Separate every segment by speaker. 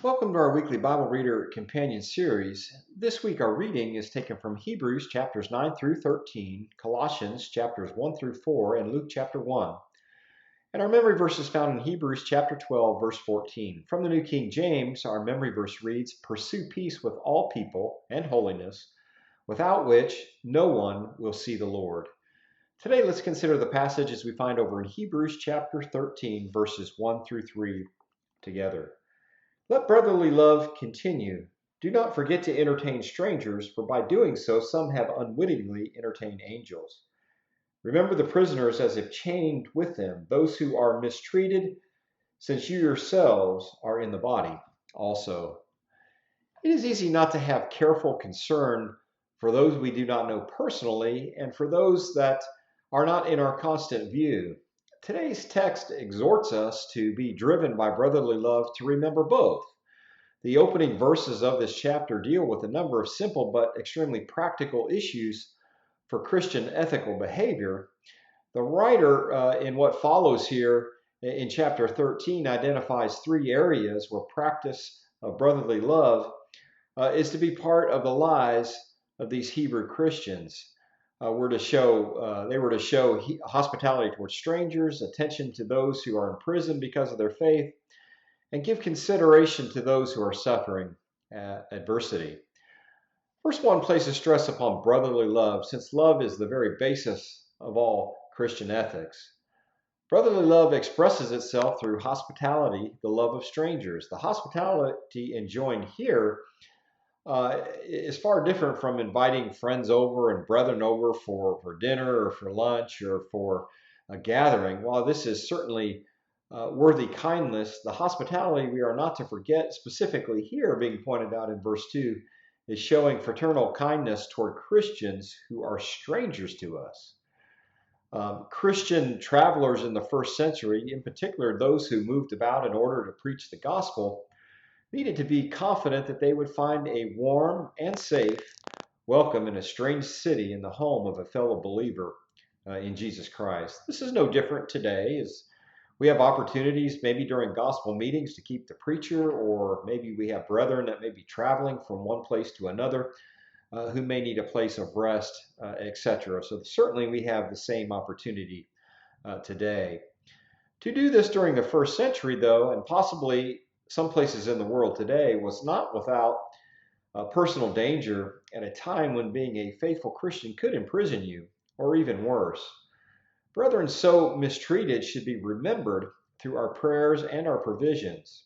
Speaker 1: Welcome to our weekly Bible Reader Companion series. This week our reading is taken from Hebrews chapters 9 through 13, Colossians chapters 1 through 4, and Luke chapter 1. And our memory verse is found in Hebrews chapter 12, verse 14. From the New King James, our memory verse reads, "Pursue peace with all people and holiness, without which no one will see the Lord." Today let's consider the passages we find over in Hebrews chapter 13, verses 1 through 3 together. Let brotherly love continue. Do not forget to entertain strangers, for by doing so some have unwittingly entertained angels. Remember the prisoners as if chained with them, those who are mistreated, since you yourselves are in the body also. It is easy not to have careful concern for those we do not know personally and for those that are not in our constant view. Today's text exhorts us to be driven by brotherly love to remember both. The opening verses of this chapter deal with a number of simple but extremely practical issues for Christian ethical behavior. The writer in what follows here in chapter 13 identifies three areas where practice of brotherly love is to be part of the lives of these Hebrew Christians. They were to show hospitality towards strangers, attention to those who are in prison because of their faith, and give consideration to those who are suffering adversity. Verse 1 places stress upon brotherly love, since love is the very basis of all Christian ethics. Brotherly love expresses itself through hospitality, the love of strangers. The hospitality enjoined here is far different from inviting friends over and brethren over for dinner or for lunch or for a gathering. While this is certainly worthy kindness, the hospitality we are not to forget, specifically here being pointed out in verse 2, is showing fraternal kindness toward Christians who are strangers to us. Christian travelers in the first century, in particular those who moved about in order to preach the gospel, needed to be confident that they would find a warm and safe welcome in a strange city in the home of a fellow believer in Jesus Christ. This is no different today, as we have opportunities maybe during gospel meetings to keep the preacher, or maybe we have brethren that may be traveling from one place to another who may need a place of rest, etc. So certainly we have the same opportunity today. To do this during the first century, though, and possibly some places in the world today, was not without personal danger at a time when being a faithful Christian could imprison you, or even worse. Brethren so mistreated should be remembered through our prayers and our provisions.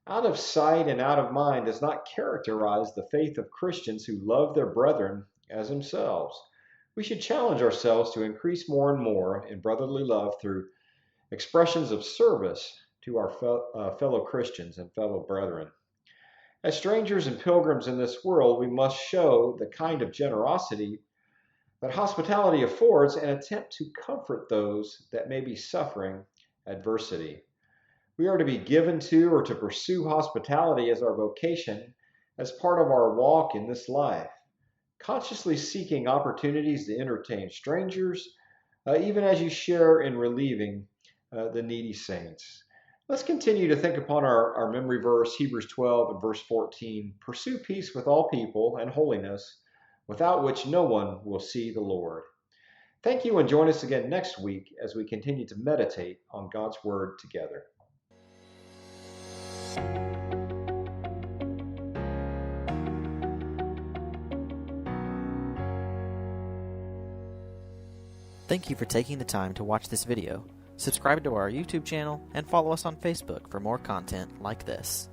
Speaker 1: Out of sight and out of mind does not characterize the faith of Christians who love their brethren as themselves. We should challenge ourselves to increase more and more in brotherly love through expressions of service to our fellow Christians and fellow brethren. As strangers and pilgrims in this world, we must show the kind of generosity that hospitality affords and attempt to comfort those that may be suffering adversity. We are to be given to or to pursue hospitality as our vocation, as part of our walk in this life, consciously seeking opportunities to entertain strangers, even as you share in relieving the needy saints. Let's continue to think upon our memory verse, Hebrews 12 and verse 14. Pursue peace with all people and holiness, without which no one will see the Lord. Thank you, and join us again next week as we continue to meditate on God's Word together.
Speaker 2: Thank you for taking the time to watch this video. Subscribe to our YouTube channel and follow us on Facebook for more content like this.